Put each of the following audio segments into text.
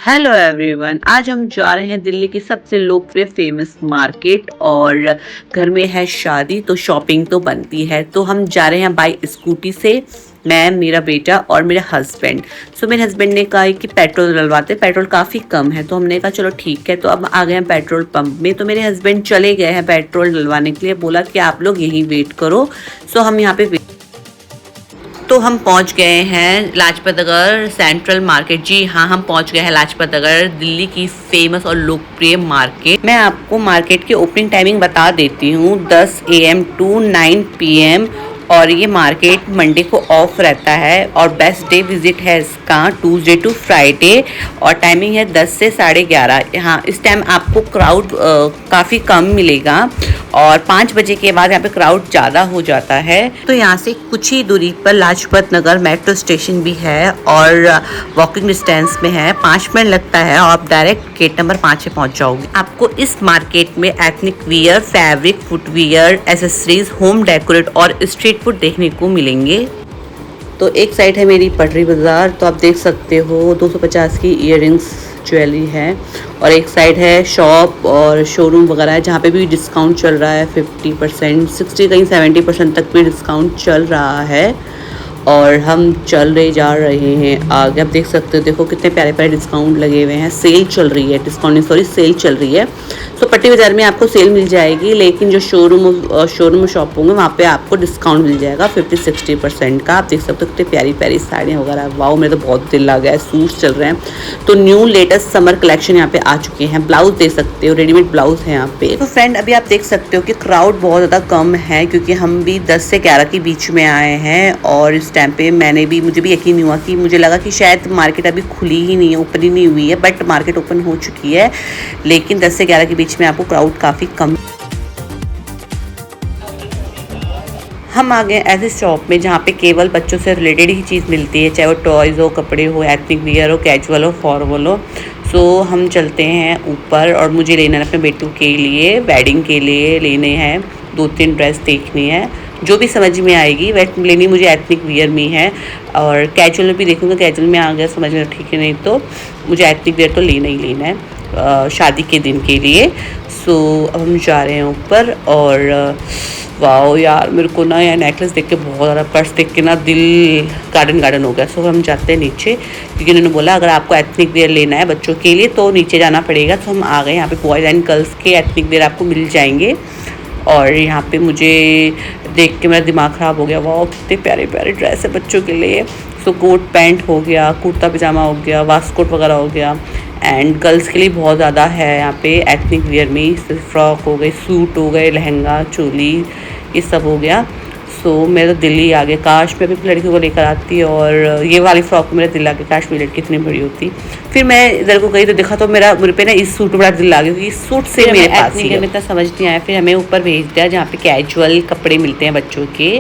Hello everyone, आज हम जा रहे हैं दिल्ली की सबसे लोकप्रिय फेमस मार्केट। और घर में है शादी तो शॉपिंग तो बनती है, तो हम जा रहे हैं बाई स्कूटी से। मैं, मेरा बेटा और मेरा हस्बैंड। सो मेरे हस्बैंड ने कहा कि पेट्रोल डलवाते, पेट्रोल काफ़ी कम है, तो हमने कहा चलो ठीक है। तो अब आ गए हैं पेट्रोल पंप में, तो मेरे हस्बैंड चले गए हैं पेट्रोल डलवाने के लिए। बोला कि आप लोग यहीं वेट करो। सो हम यहाँ पे तो हम पहुंच गए हैं लाजपत नगर सेंट्रल मार्केट। जी हाँ, हम पहुंच गए हैं लाजपत नगर, दिल्ली की फेमस और लोकप्रिय मार्केट। मैं आपको मार्केट की ओपनिंग टाइमिंग बता देती हूँ, 10 AM टू 9 PM। और ये मार्केट मंडे को ऑफ रहता है और बेस्ट डे विजिट है इसका ट्यूसडे टू फ्राइडे। और टाइमिंग है 10 से 11:30। यहाँ इस टाइम आपको क्राउड काफ़ी कम मिलेगा और 5 बजे के बाद यहाँ पे क्राउड ज़्यादा हो जाता है। तो यहाँ से कुछ ही दूरी पर लाजपत नगर मेट्रो स्टेशन भी है और वॉकिंग डिस्टेंस में है, 5 मिनट लगता है और आप डायरेक्ट गेट नंबर 5 पे पहुँच जाओगे। आपको इस मार्केट में ethnic wear, fabric, footwear, accessories, home decorate और स्ट्रीट फूड देखने को मिलेंगे। तो एक साइड है मेरी पटरी बाज़ार, तो आप देख सकते हो 250 की इयररिंग्स ज्वेलरी है। और एक साइड है शॉप और शोरूम वगैरह है, जहाँ पे भी डिस्काउंट चल रहा है 50%, 60, कहीं 70% तक भी डिस्काउंट चल रहा है। और हम जा रहे हैं आगे। आप देख सकते हो, देखो कितने प्यारे प्यारे डिस्काउंट लगे हुए हैं। सेल चल रही है, डिस्काउंट नहीं सॉरी, सेल चल रही है। तो पट्टी बाज़ार में आपको सेल मिल जाएगी, लेकिन जो शोरूम शॉप होंगे वहाँ पे आपको डिस्काउंट मिल जाएगा 50-60% का। आप देख सकते हो कितनी प्यारी प्यारी साड़ियाँ वगैरह। वाओ, मेरे तो बहुत दिल आ गया है। सूट्स चल रहे हैं। तो न्यू लेटेस्ट समर कलेक्शन यहाँ पे आ चुके हैं। ब्लाउज देख सकते हो, रेडीमेड ब्लाउज है यहाँ पे। तो फ्रेंड, अभी आप देख सकते हो कि क्राउड बहुत ज़्यादा कम है, क्योंकि हम भी 10 से 11 के बीच में आए हैं। और इस टाइम पे मुझे भी यकीन नहीं हुआ, कि मुझे लगा कि शायद मार्केट अभी खुली ही नहीं है, ओपन ही नहीं हुई है, बट मार्केट ओपन हो चुकी है। लेकिन 10 से 11 के बीच में आपको क्राउड काफ़ी कम। हम आ गए ऐसे शॉप में जहाँ पे केवल बच्चों से रिलेटेड ही चीज़ मिलती है, चाहे वो टॉयज़ हो, कपड़े हो, एथनिक वियर हो, कैजुअल हो, फॉर्मल हो। सो हम चलते हैं ऊपर और मुझे लेना है अपने बेटू के लिए, वेडिंग के लिए लेने हैं। 2-3 ड्रेस देखनी है, जो भी समझ में आएगी। वेट लेनी मुझे एथनिक वियर में है और कैजुअल में भी देखूँगा। कैजुअल में आ गया समझ में ठीक है, नहीं तो मुझे एथनिक वियर तो लेना ही लेना है शादी के दिन के लिए। सो अब हम जा रहे हैं ऊपर। और वाओ यार, मेरे को ना यह नेकलेस देख के बहुत ज़्यादा, पर्स देख के ना दिल गार्डन हो गया। सो हम जाते हैं नीचे, क्योंकि उन्होंने बोला अगर आपको एथनिक वेयर लेना है बच्चों के लिए तो नीचे जाना पड़ेगा। तो हम आ गए। यहाँ पे बॉयज़ एंड गर्ल्स के एथनिक वेयर आपको मिल जाएंगे। और यहाँ पे मुझे देख के मेरा दिमाग ख़राब हो गया। वाओ, कितने प्यारे प्यारे ड्रेस है बच्चों के लिए। सो कोट पैंट हो गया, कुर्ता पजामा हो गया, वास्कोट वगैरह हो गया। एंड गर्ल्स के लिए बहुत ज़्यादा है यहाँ पे एथनिक वियर में। फ्रॉक हो गई, सूट हो गए, लहंगा, चोली, ये सब हो गया। सो मेरा तो दिल ही आ गया, काश मैं अपनी लड़कियों को लेकर आती और ये वाली फ्रॉक को मेरा दिल आ गया, काश मेरी लड़की इतनी बड़ी होती। फिर मैं इधर को गई तो देखा तो मेरे पे ना इस सूट में बड़ा दिल आ गया, क्योंकि इस सूट से मेरे पास ही में इतना समझ नहीं आया। फिर हमें ऊपर भेज दिया जहाँ पे कैजुअल कपड़े मिलते हैं बच्चों के।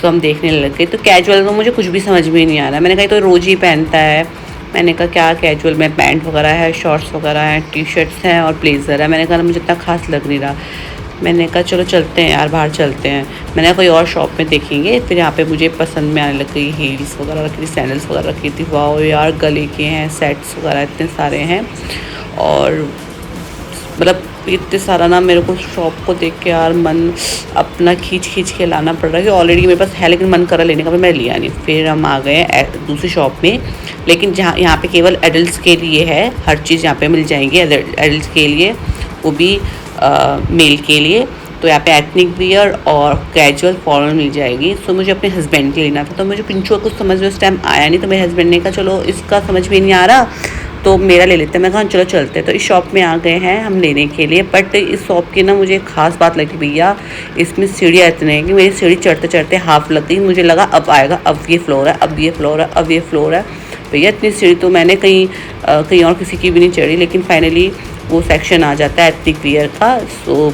सो हम देखने लग गए। तो कैजुअल में मुझे कुछ भी समझ में नहीं आ रहा। मैंने कहा तो रोज़ ही पहनता है। मैंने कहा क्या कैजुअल में पैंट वगैरह है, शॉर्ट्स वगैरह हैं, टी शर्ट्स हैं और ब्लेज़र है। मैंने कहा मुझे इतना खास लग नहीं रहा। मैंने कहा चलो चलते हैं यार, बाहर चलते हैं। मैंने कोई और शॉप में देखेंगे। फिर यहाँ पे मुझे पसंद में आने लग गई, हील्स वगैरह रखी थी, सैंडल्स वगैरह रखी थी। वाओ यार, गले के हैं, सेट्स वगैरह इतने सारे हैं। और मतलब इतने सारा ना, मेरे को शॉप को देख के यार मन अपना खींच के लाना पड़ रहा है, कि ऑलरेडी मेरे पास है लेकिन मन करा लेने का, पर मैं लिया नहीं। फिर हम आ गए दूसरी शॉप में, लेकिन जहाँ यहाँ पे केवल एडल्ट्स के लिए है। हर चीज़ यहाँ पे मिल जाएंगी एडल्ट्स के लिए, वो भी मेल के लिए। तो यहाँ पे एथनिक वियर और कैजुअल फॉर्मल मिल जाएगी। सो मुझे अपने हस्बैंड के लिए लेना था, तो मुझे पिंचू का कुछ समझ में उस टाइम आया नहीं। तो मेरे हस्बैंड ने कहा चलो इसका समझ में नहीं आ रहा तो मेरा ले लेते हैं। मैं कहा चलो चलते हैं। तो इस शॉप में आ गए हैं हम लेने के लिए। बट इस शॉप की ना मुझे खास बात लगी, भैया इसमें सीढ़ियाँ इतने हैं कि मेरी सीढ़ी चढ़ते चढ़ते हाफ लग गई। मुझे लगा अब आएगा, अब ये फ्लोर है, अब ये फ्लोर है, अब ये फ्लोर है। भैया इतनी सीढ़ी तो मैंने कहीं और किसी की भी नहीं चढ़ी। लेकिन फाइनली वो सेक्शन आ जाता है एथनिक वियर का। सो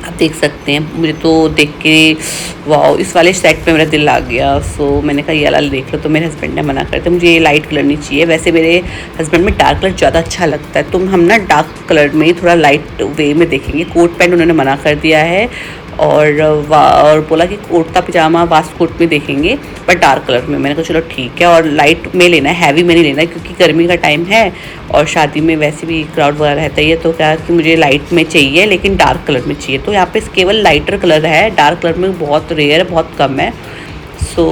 आप देख सकते हैं, मुझे तो देख के वाओ, इस वाले सेट पे मेरा दिल आ गया। सो मैंने कहा ये वाला देख लो। तो मेरे हस्बैंड ने मना कर दिया, मुझे ये लाइट कलर नहीं चाहिए। वैसे मेरे हस्बैंड में डार्क कलर ज़्यादा अच्छा लगता है, तो हम ना डार्क कलर में थोड़ा लाइट वे में देखेंगे। कोट पैंट उन्होंने मना कर दिया है और बोला कि कुर्ता पजामा वास्ट कोट में देखेंगे पर डार्क कलर में। मैंने कहा चलो ठीक है, और लाइट में लेना है, हैवी में नहीं लेना है, क्योंकि गर्मी का टाइम है और शादी में वैसे भी क्राउड वगैरह रहता ही है। तो क्या कि मुझे लाइट में चाहिए लेकिन डार्क कलर में चाहिए। तो यहाँ पे केवल लाइटर कलर है, डार्क कलर में बहुत रेयर है, बहुत कम है। सो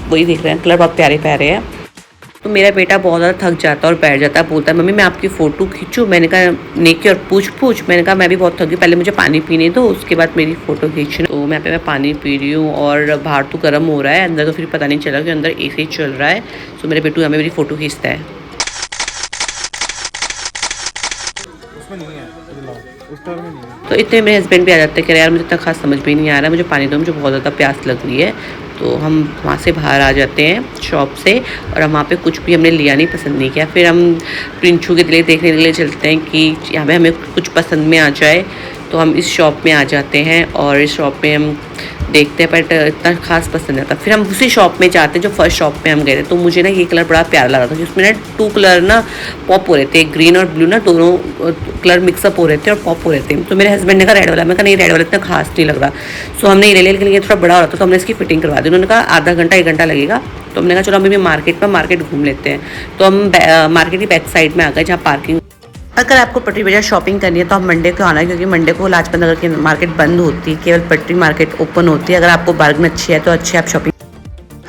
वही देख रहे हैं, कलर बहुत प्यारे प्यारे हैं। तो मेरा बेटा बहुत ज़्यादा थक जाता है और बैठ जाता है, बोलता है मम्मी मैं आपकी फ़ोटो खींचूँ। मैंने कहा नेकी और पूछ। मैंने कहा मैं भी बहुत थक गई, पहले मुझे पानी पीने दो, उसके बाद मेरी फ़ोटो खींचना। तो मैं पानी पी रही हूँ और बाहर तो गर्म हो रहा है, अंदर तो फिर पता नहीं चला कि अंदर AC चल रहा है। तो मेरे बेटू हमें मेरी फ़ोटो खींचता है। तो इतने मेरे हस्बैंड भी आ जाते हैं, कह रहे यार मुझे इतना खास समझ में नहीं आ रहा है, मुझे पानी दो, मुझे बहुत ज़्यादा प्यास लग रही है। तो हम वहाँ से बाहर आ जाते हैं शॉप से, और हम वहाँ पे कुछ भी हमने लिया नहीं, पसंद नहीं किया। फिर हम प्रिंचू के लिए देखने के लिए चलते हैं कि यहाँ पे हमें कुछ पसंद में आ जाए। तो हम इस शॉप में आ जाते हैं और इस शॉप में हम देखते हैं, बट इतना खास पसंद नहीं आता। फिर हम उसी शॉप में जाते हैं जो फर्स्ट शॉप में हम गए थे। तो मुझे ना ये कलर बड़ा प्यारा लगा था, जिसमें ना 2 कलर ना पॉप हो रहे थे, ग्रीन और ब्लू ना दोनों कलर मिक्सअप हो रहे थे और पॉप हो रहे थे। तो मेरे हस्बैंड ने कहा रेड वाला, मैं कहा नहीं रेड वाला इतना खास नहीं लग रहा। सो हमने ये ले लिया, लेकिन ये थोड़ा बड़ा हो रहा था तो हमने इसकी फिटिंग करवा दी। उन्होंने कहा आधा घंटा 1 घंटा लगेगा। तो हमने कहा चलो अभी मार्केट घूम लेते हैं। तो हम मार्केट की बैक साइड में आ गए जहाँ पार्किंग। अगर आपको पटरी बाजार शॉपिंग करनी है तो आप मंडे को आना है, क्योंकि मंडे को लाजपत नगर की मार्केट बंद होती है, केवल पटरी मार्केट ओपन होती है। अगर आपको बार्गेन अच्छी है तो अच्छी आप शॉपिंग।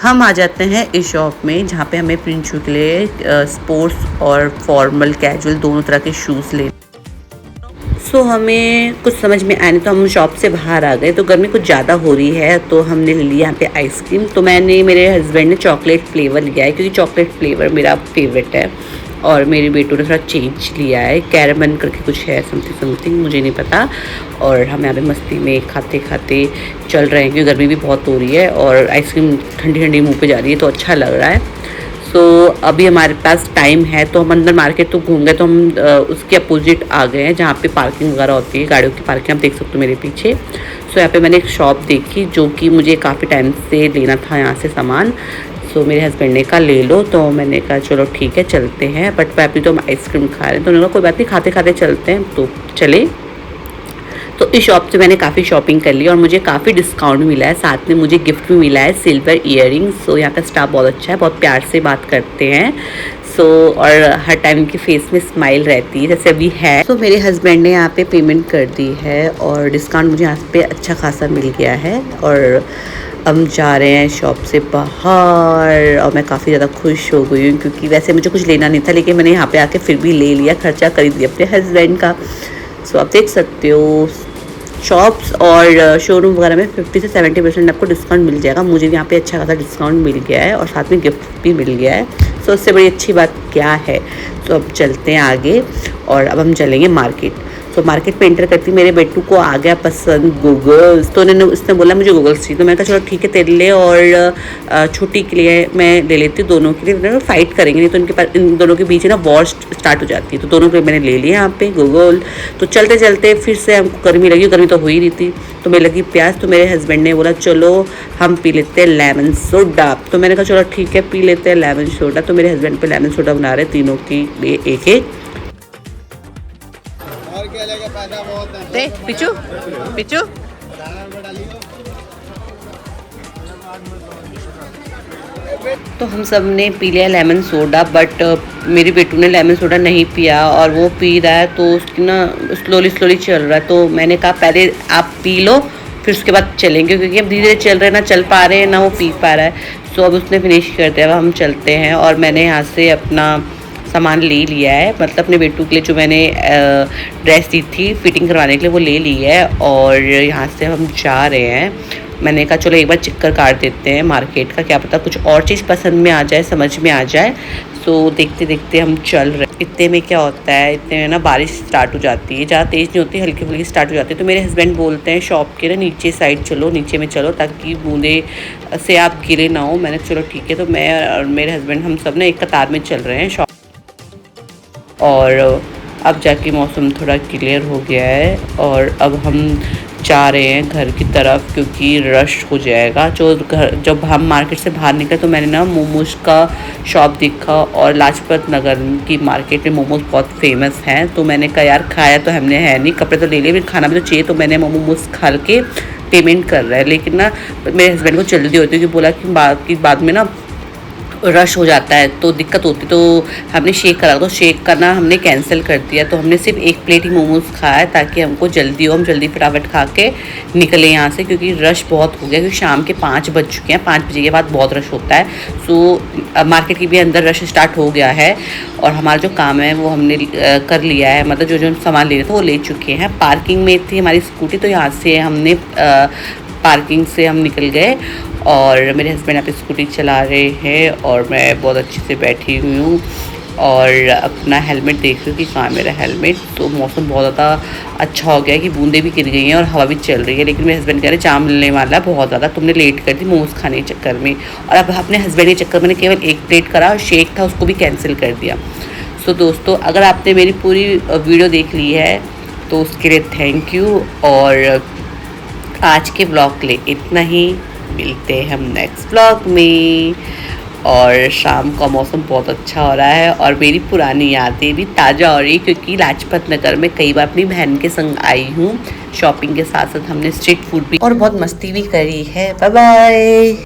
हम आ जाते हैं इस शॉप में जहाँ पे हमें प्रिंचू के लिए स्पोर्ट्स और फॉर्मल कैजुअल दोनों तरह के शूज़ ले। सो हमें कुछ समझ में आया नहीं तो हम शॉप से बाहर आ गए। तो गर्मी कुछ ज़्यादा हो रही है तो हमने ले लिया यहाँ पे आइसक्रीम। तो मेरे हस्बैंड ने चॉकलेट फ्लेवर लिया है, क्योंकि चॉकलेट फ्लेवर मेरा फेवरेट है। और मेरे बेटू ने थोड़ा चेंज लिया है, कैरमन करके कुछ है, समथिंग मुझे नहीं पता। और हम यहाँ पे मस्ती में खाते खाते चल रहे हैं, क्योंकि गर्मी भी बहुत हो रही है और आइसक्रीम ठंडी ठंडी मुँह पे जा रही है तो अच्छा लग रहा है। तो अभी हमारे पास टाइम है तो हम अंदर मार्केट तो घूम गए। तो हम उसके अपोजिट आ गए हैं जहाँ पे पार्किंग वगैरह होती है, गाड़ियों की पार्किंग आप देख सकते हो मेरे पीछे। सो यहाँ पे मैंने एक शॉप देखी जो कि मुझे काफ़ी टाइम से लेना था यहाँ से सामान। सो मेरे हस्बैंड ने कहा ले लो, तो मैंने कहा चलो ठीक है चलते हैं। बट अभी तो हम आइसक्रीम खा रहे हैं, तो उन्होंने कहा कोई बात नहीं खाते खाते चलते हैं, तो चले। तो इस शॉप से मैंने काफ़ी शॉपिंग कर ली और मुझे काफ़ी डिस्काउंट मिला है, साथ में मुझे गिफ्ट भी मिला है सिल्वर ईयरिंग्स। सो यहाँ का स्टाफ बहुत अच्छा है, बहुत प्यार से बात करते हैं। और हर टाइम उनके फेस में स्माइल रहती है जैसे अभी है। मेरे हस्बैंड ने यहाँ पे पेमेंट कर दी है और डिस्काउंट मुझे यहाँ पे अच्छा खासा मिल गया है। और हम जा रहे हैं शॉप से बाहर और मैं काफ़ी ज़्यादा खुश हो गई हूँ, क्योंकि वैसे मुझे कुछ लेना नहीं था लेकिन मैंने यहाँ पे आके फिर भी ले लिया, खर्चा कर दिया अपने हस्बैंड का। सो आप देख सकते हो शॉप्स और शोरूम वगैरह में 50 से 70% आपको डिस्काउंट मिल जाएगा। मुझे यहाँ पे अच्छा खासा डिस्काउंट मिल गया है और साथ में गिफ्ट भी मिल गया है। सो उससे बड़ी अच्छी बात क्या है। तो अब चलते हैं आगे और अब हम चलेंगे मार्केट। तो मार्केट में एंटर करती मेरे बेटू को आ गया पसंद गूगल्स। तो उसने बोला मुझे गूगल्स चाहिए। तो मैंने कहा चलो ठीक है तेरे लिए और छोटी के लिए मैं ले लेती हूँ, दोनों के लिए फाइट करेंगे नहीं तो इनके पास इन दोनों के बीच ना वॉर स्टार्ट हो जाती है। तो दोनों के मैंने ले लिया यहाँ पे गूगल। तो चलते चलते फिर से हमको गर्मी लगी, गर्मी तो हो ही रही थी, तो मैं लगी प्यास। तो मेरे हस्बैंड ने बोला चलो हम पी लेते हैं लेमन सोडा। तो मैंने कहा चलो ठीक है पी लेते हैं लेमन सोडा। तो मेरे हस्बैंड पे लेमन सोडा बना रहे तीनों के लिए एक एक। पिचू पिचू तो हम सब ने पी लिया लेमन सोडा, बट मेरे बेटू ने लेमन सोडा नहीं पिया और वो पी रहा है तो उसकी ना स्लोली चल रहा है। तो मैंने कहा पहले आप पी लो फिर उसके बाद चलेंगे, क्योंकि अब धीरे धीरे चल रहे हैं, ना चल पा रहे हैं ना वो पी पा रहा है। सो अब उसने फिनिश कर दिया, अब हम चलते हैं। और मैंने यहाँ से अपना सामान ले लिया है, मतलब अपने बेटू के लिए जो मैंने ड्रेस दी थी फिटिंग करवाने के लिए वो ले ली है। और यहाँ से हम जा रहे हैं। मैंने कहा चलो एक बार चक्कर काट देते हैं मार्केट का, क्या पता कुछ और चीज़ पसंद में आ जाए, समझ में आ जाए। सो देखते देखते हम चल रहे हैं। इतने में क्या होता है, इतने में ना बारिश स्टार्ट हो जाती है, ज़्यादा तेज़ नहीं होती, हल्की फुल्की स्टार्ट हो जाती है। तो मेरे हस्बैंड बोलते हैं शॉप के ना नीचे साइड चलो, नीचे में चलो ताकि बूंदे से आप गिरे ना हो। मैंने चलो ठीक है। तो मैं और मेरे हस्बैंड हम सब ना एक कतार में चल रहे हैं शॉप। और अब जाके मौसम थोड़ा क्लियर हो गया है और अब हम जा रहे हैं घर की तरफ क्योंकि रश हो जाएगा। जब हम मार्केट से बाहर निकले तो मैंने ना मोमोज़ का शॉप देखा और लाजपत नगर की मार्केट में मोमोज़ बहुत फेमस हैं। तो मैंने कहा यार खाया तो हमने है नहीं, कपड़े तो ले लिए, फिर खाना भी तो चाहिए। तो मैंने मोमोज़ खा के पेमेंट कर रहा है, लेकिन ना मेरे हस्बैंड को जल्दी होती है कि बोला कि बाद में ना रश हो जाता है तो दिक्कत होती। तो हमने शेक करा, तो शेक करना हमने कैंसिल कर दिया। तो हमने सिर्फ एक प्लेट ही मोमोज़ खाया ताकि हमको जल्दी हो, हम जल्दी फटाफट खा के निकले यहाँ से, क्योंकि रश बहुत हो गया। क्योंकि शाम के 5 बज चुके हैं, 5 बजे के बाद बहुत रश होता है। सो मार्केट के भी अंदर रश स्टार्ट हो गया है और हमारा जो काम है वो हमने कर लिया है, मतलब जो सामान ले रहे थे वो ले चुके हैं। पार्किंग में थी हमारी स्कूटी, तो यहाँ से हमने पार्किंग से हम निकल गए और मेरे हस्बैंड यहाँ पे स्कूटी चला रहे हैं और मैं बहुत अच्छे से बैठी हुई हूँ और अपना हेलमेट देख रही हूँ कि कहाँ मेरा हेलमेट। तो मौसम बहुत ज़्यादा अच्छा हो गया है कि बूंदें भी गिर गई हैं और हवा भी चल रही है, लेकिन मेरे हस्बैंड कह रहे जाम मिलने वाला है बहुत ज़्यादा, तुमने लेट कर दी मोमोज़ खाने के चक्कर में। और अब अपने हस्बैंड के चक्कर मैंने केवल एक प्लेट करा और शेक था उसको भी कैंसिल कर दिया। सो दोस्तों, अगर आपने मेरी पूरी वीडियो देख ली है तो उसके लिए थैंक यू। और आज के ब्लॉग के लिए इतना ही, मिलते हैं हम नेक्स्ट ब्लॉग में। और शाम का मौसम बहुत अच्छा हो रहा है और मेरी पुरानी यादें भी ताज़ा हो रही, क्योंकि लाजपत नगर में कई बार अपनी बहन के संग आई हूँ। शॉपिंग के साथ साथ हमने स्ट्रीट फूड भी और बहुत मस्ती भी करी है। Bye bye.